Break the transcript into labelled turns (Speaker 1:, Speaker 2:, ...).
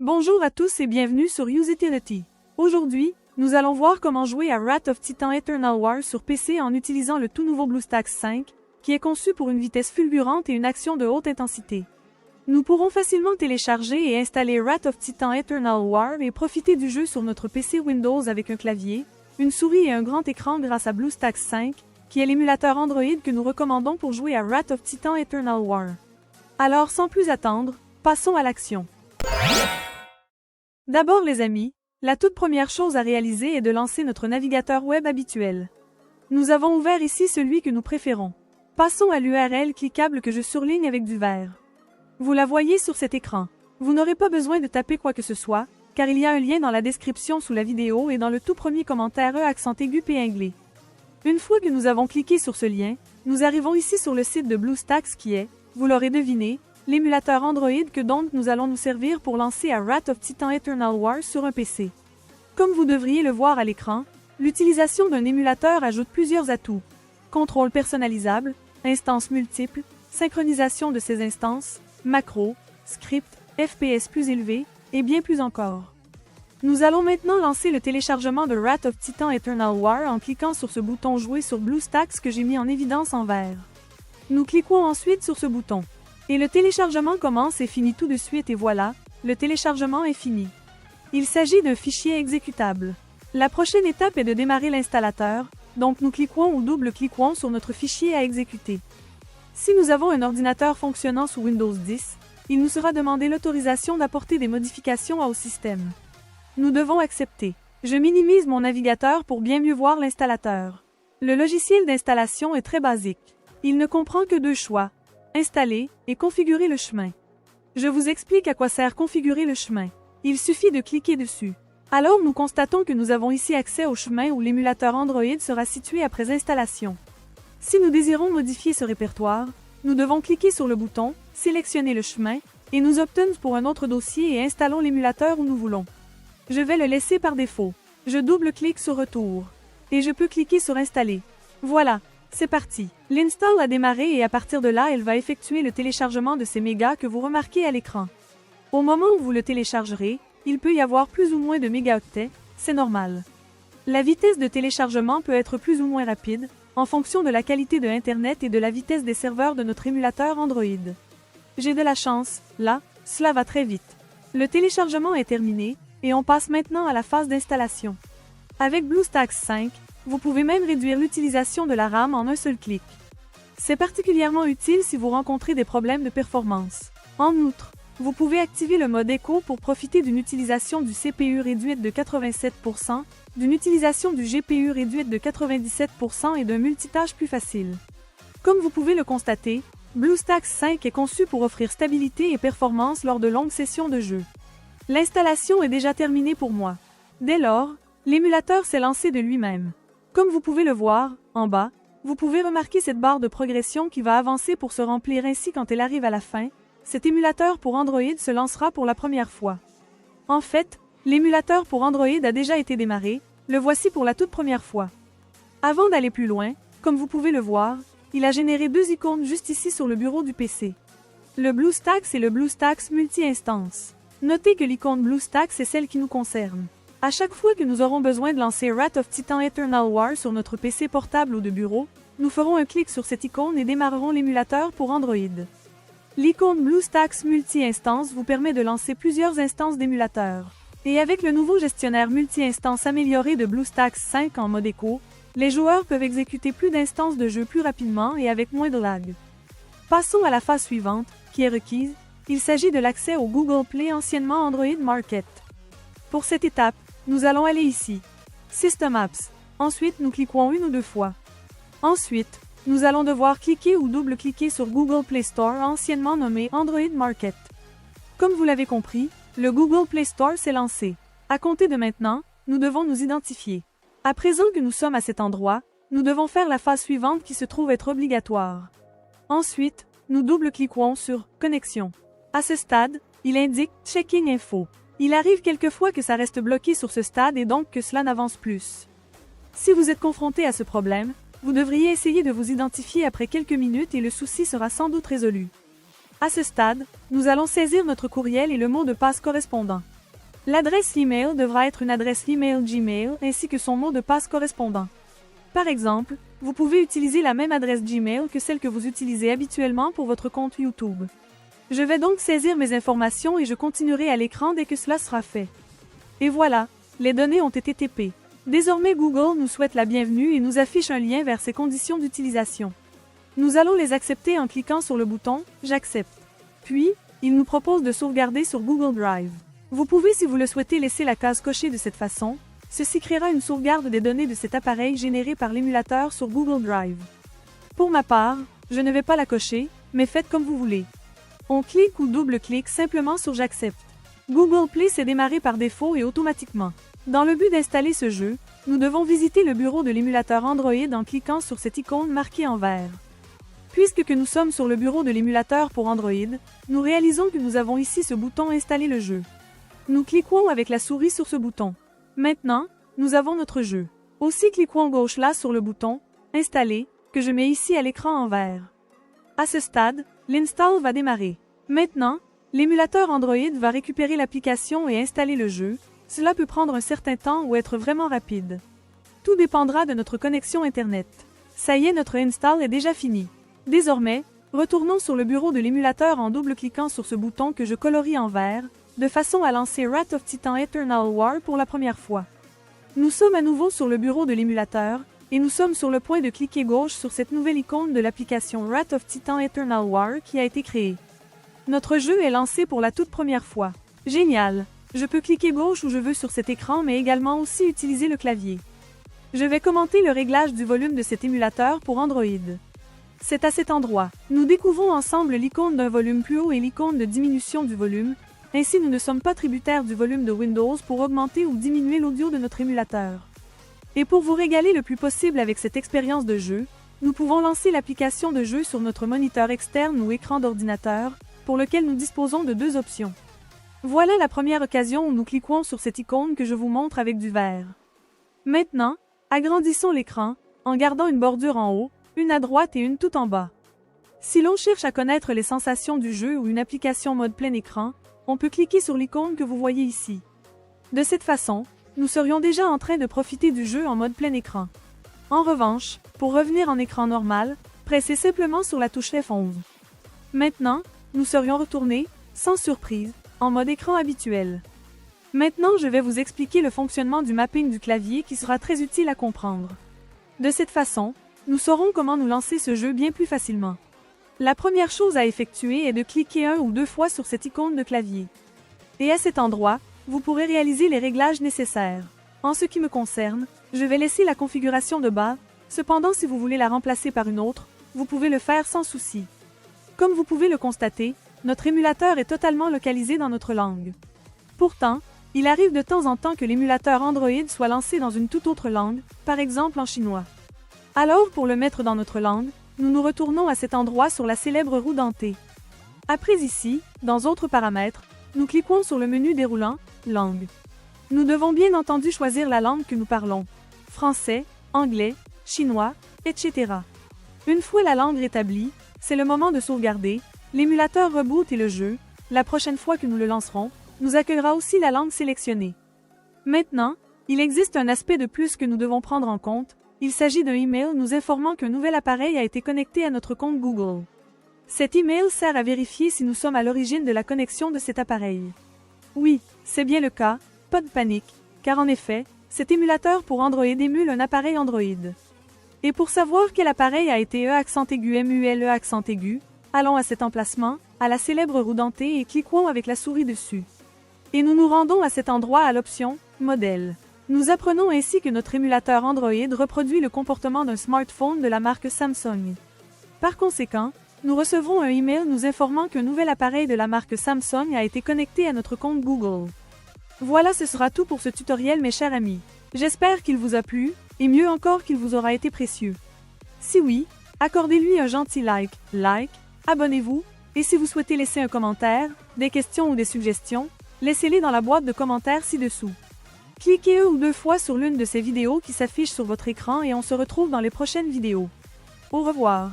Speaker 1: Bonjour à tous et bienvenue sur Usitility. Aujourd'hui, nous allons voir comment jouer à Wrath of Titan Eternal War sur PC en utilisant le tout nouveau BlueStacks 5, qui est conçu pour une vitesse fulgurante et une action de haute intensité. Nous pourrons facilement télécharger et installer Wrath of Titan Eternal War et profiter du jeu sur notre PC Windows avec un clavier, une souris et un grand écran grâce à BlueStacks 5, qui est l'émulateur Android que nous recommandons pour jouer à Wrath of Titan Eternal War. Alors sans plus attendre, passons à l'action. D'abord les amis, la toute première chose à réaliser est de lancer notre navigateur web habituel. Nous avons ouvert ici celui que nous préférons. Passons à l'URL cliquable que je surligne avec du vert. Vous la voyez sur cet écran. Vous n'aurez pas besoin de taper quoi que ce soit, car il y a un lien dans la description sous la vidéo et dans le tout premier commentaire accent aigu épinglé. Une fois que nous avons cliqué sur ce lien, nous arrivons ici sur le site de BlueStacks qui est, vous l'aurez deviné, l'émulateur Android que donc nous allons nous servir pour lancer à Wrath of Titan Eternal War sur un PC. Comme vous devriez le voir à l'écran, l'utilisation d'un émulateur ajoute plusieurs atouts. Contrôle personnalisable, instances multiples, synchronisation de ces instances, macros, scripts, FPS plus élevés, et bien plus encore. Nous allons maintenant lancer le téléchargement de Wrath of Titan Eternal War en cliquant sur ce bouton Jouer sur BlueStacks que j'ai mis en évidence en vert. Nous cliquons ensuite sur ce bouton. Et le téléchargement commence et finit tout de suite et voilà, le téléchargement est fini. Il s'agit d'un fichier exécutable. La prochaine étape est de démarrer l'installateur, donc nous cliquons ou double-cliquons sur notre fichier à exécuter. Si nous avons un ordinateur fonctionnant sous Windows 10, il nous sera demandé l'autorisation d'apporter des modifications au système. Nous devons accepter. Je minimise mon navigateur pour bien mieux voir l'installateur. Le logiciel d'installation est très basique. Il ne comprend que deux choix. Installer et configurer le chemin. Je vous explique à quoi sert configurer le chemin. Il suffit de cliquer dessus. Alors nous constatons que nous avons ici accès au chemin où l'émulateur Android sera situé après installation. Si nous désirons modifier ce répertoire, nous devons cliquer sur le bouton, sélectionner le chemin, et nous optons pour un autre dossier et installons l'émulateur où nous voulons. Je vais le laisser par défaut. Je double-clique sur Retour. Et je peux cliquer sur Installer. Voilà. C'est parti. L'install a démarré et à partir de là, elle va effectuer le téléchargement de ces mégas que vous remarquez à l'écran. Au moment où vous le téléchargerez, il peut y avoir plus ou moins de mégaoctets, c'est normal. La vitesse de téléchargement peut être plus ou moins rapide, en fonction de la qualité de Internet et de la vitesse des serveurs de notre émulateur Android. J'ai de la chance, là, cela va très vite. Le téléchargement est terminé, et on passe maintenant à la phase d'installation. Avec BlueStacks 5, vous pouvez même réduire l'utilisation de la RAM en un seul clic. C'est particulièrement utile si vous rencontrez des problèmes de performance. En outre, vous pouvez activer le mode écho pour profiter d'une utilisation du CPU réduite de 87%, d'une utilisation du GPU réduite de 97% et d'un multitâche plus facile. Comme vous pouvez le constater, BlueStacks 5 est conçu pour offrir stabilité et performance lors de longues sessions de jeu. L'installation est déjà terminée pour moi. Dès lors, l'émulateur s'est lancé de lui-même. Comme vous pouvez le voir, en bas, vous pouvez remarquer cette barre de progression qui va avancer pour se remplir ainsi quand elle arrive à la fin. Cet émulateur pour Android se lancera pour la première fois. En fait, l'émulateur pour Android a déjà été démarré, le voici pour la toute première fois. Avant d'aller plus loin, comme vous pouvez le voir, il a généré deux icônes juste ici sur le bureau du PC. Le BlueStacks et le BlueStacks Multi-Instance. Notez que l'icône BlueStacks est celle qui nous concerne. À chaque fois que nous aurons besoin de lancer Wrath of Titan Eternal War sur notre PC portable ou de bureau, nous ferons un clic sur cette icône et démarrerons l'émulateur pour Android. L'icône BlueStacks Multi-Instance vous permet de lancer plusieurs instances d'émulateur. Et avec le nouveau gestionnaire multi-instance amélioré de BlueStacks 5 en mode écho, les joueurs peuvent exécuter plus d'instances de jeu plus rapidement et avec moins de lag. Passons à la phase suivante, qui est requise. Il s'agit de l'accès au Google Play anciennement Android Market. Pour cette étape, nous allons aller ici. System Apps. Ensuite, nous cliquons une ou deux fois. Ensuite, nous allons devoir cliquer ou double-cliquer sur Google Play Store, anciennement nommé Android Market. Comme vous l'avez compris, le Google Play Store s'est lancé. À compter de maintenant, nous devons nous identifier. À présent que nous sommes à cet endroit, nous devons faire la phase suivante qui se trouve être obligatoire. Ensuite, nous double-cliquons sur Connexion. À ce stade, il indique Checking Info. Il arrive quelquefois que ça reste bloqué sur ce stade et donc que cela n'avance plus. Si vous êtes confronté à ce problème, vous devriez essayer de vous identifier après quelques minutes et le souci sera sans doute résolu. À ce stade, nous allons saisir notre courriel et le mot de passe correspondant. L'adresse email devra être une adresse email Gmail ainsi que son mot de passe correspondant. Par exemple, vous pouvez utiliser la même adresse Gmail que celle que vous utilisez habituellement pour votre compte YouTube. Je vais donc saisir mes informations et je continuerai à l'écran dès que cela sera fait. Et voilà, les données ont été TP. Désormais Google nous souhaite la bienvenue et nous affiche un lien vers ses conditions d'utilisation. Nous allons les accepter en cliquant sur le bouton « J'accepte ». Puis, il nous propose de sauvegarder sur Google Drive. Vous pouvez si vous le souhaitez laisser la case cochée de cette façon, ceci créera une sauvegarde des données de cet appareil générée par l'émulateur sur Google Drive. Pour ma part, je ne vais pas la cocher, mais faites comme vous voulez. On clique ou double-clique simplement sur J'accepte. Google Play s'est démarré par défaut et automatiquement. Dans le but d'installer ce jeu, nous devons visiter le bureau de l'émulateur Android en cliquant sur cette icône marquée en vert. Puisque nous sommes sur le bureau de l'émulateur pour Android, nous réalisons que nous avons ici ce bouton Installer le jeu. Nous cliquons avec la souris sur ce bouton. Maintenant, nous avons notre jeu. Aussi cliquons gauche là sur le bouton Installer, que je mets ici à l'écran en vert. À ce stade, l'install va démarrer. Maintenant, l'émulateur Android va récupérer l'application et installer le jeu. Cela peut prendre un certain temps ou être vraiment rapide. Tout dépendra de notre connexion Internet. Ça y est, notre install est déjà fini. Désormais, retournons sur le bureau de l'émulateur en double-cliquant sur ce bouton que je colorie en vert, de façon à lancer Wrath of Titan Eternal War pour la première fois. Nous sommes à nouveau sur le bureau de l'émulateur, et nous sommes sur le point de cliquer gauche sur cette nouvelle icône de l'application Wrath of Titan Eternal War qui a été créée. Notre jeu est lancé pour la toute première fois. Génial! Je peux cliquer gauche où je veux sur cet écran mais également aussi utiliser le clavier. Je vais commenter le réglage du volume de cet émulateur pour Android. C'est à cet endroit. Nous découvrons ensemble l'icône d'un volume plus haut et l'icône de diminution du volume. Ainsi, nous ne sommes pas tributaires du volume de Windows pour augmenter ou diminuer l'audio de notre émulateur. Et pour vous régaler le plus possible avec cette expérience de jeu, nous pouvons lancer l'application de jeu sur notre moniteur externe ou écran d'ordinateur, pour lequel nous disposons de deux options. Voilà la première occasion où nous cliquons sur cette icône que je vous montre avec du vert. Maintenant, agrandissons l'écran, en gardant une bordure en haut, une à droite et une tout en bas. Si l'on cherche à connaître les sensations du jeu ou une application mode plein écran, on peut cliquer sur l'icône que vous voyez ici. De cette façon, nous serions déjà en train de profiter du jeu en mode plein écran. En revanche, pour revenir en écran normal, pressez simplement sur la touche F11. Maintenant, nous serions retournés, sans surprise, en mode écran habituel. Maintenant, je vais vous expliquer le fonctionnement du mapping du clavier qui sera très utile à comprendre. De cette façon, nous saurons comment nous lancer ce jeu bien plus facilement. La première chose à effectuer est de cliquer 1 ou 2 fois sur cette icône de clavier. Et à cet endroit, vous pourrez réaliser les réglages nécessaires. En ce qui me concerne, je vais laisser la configuration de base, cependant si vous voulez la remplacer par une autre, vous pouvez le faire sans souci. Comme vous pouvez le constater, notre émulateur est totalement localisé dans notre langue. Pourtant, il arrive de temps en temps que l'émulateur Android soit lancé dans une toute autre langue, par exemple en chinois. Alors pour le mettre dans notre langue, nous nous retournons à cet endroit sur la célèbre roue dentée. Après ici, dans Autres paramètres, nous cliquons sur le menu déroulant « Langue ». Nous devons bien entendu choisir la langue que nous parlons. Français, anglais, chinois, etc. Une fois la langue rétablie, c'est le moment de sauvegarder, l'émulateur reboot et le jeu, la prochaine fois que nous le lancerons, nous accueillera aussi la langue sélectionnée. Maintenant, il existe un aspect de plus que nous devons prendre en compte. Il s'agit d'un email nous informant qu'un nouvel appareil a été connecté à notre compte Google. Cet email sert à vérifier si nous sommes à l'origine de la connexion de cet appareil. Oui, c'est bien le cas, pas de panique, car en effet, cet émulateur pour Android émule un appareil Android. Et pour savoir quel appareil a été MULE, allons à cet emplacement, à la célèbre roue dentée et cliquons avec la souris dessus. Et nous nous rendons à cet endroit à l'option « Modèle ». Nous apprenons ainsi que notre émulateur Android reproduit le comportement d'un smartphone de la marque Samsung. Par conséquent, nous recevrons un email nous informant qu'un nouvel appareil de la marque Samsung a été connecté à notre compte Google. Voilà, ce sera tout pour ce tutoriel mes chers amis. J'espère qu'il vous a plu, et mieux encore qu'il vous aura été précieux. Si oui, accordez-lui un gentil like, abonnez-vous, et si vous souhaitez laisser un commentaire, des questions ou des suggestions, laissez-les dans la boîte de commentaires ci-dessous. Cliquez 1 ou 2 fois sur l'une de ces vidéos qui s'affichent sur votre écran et on se retrouve dans les prochaines vidéos. Au revoir.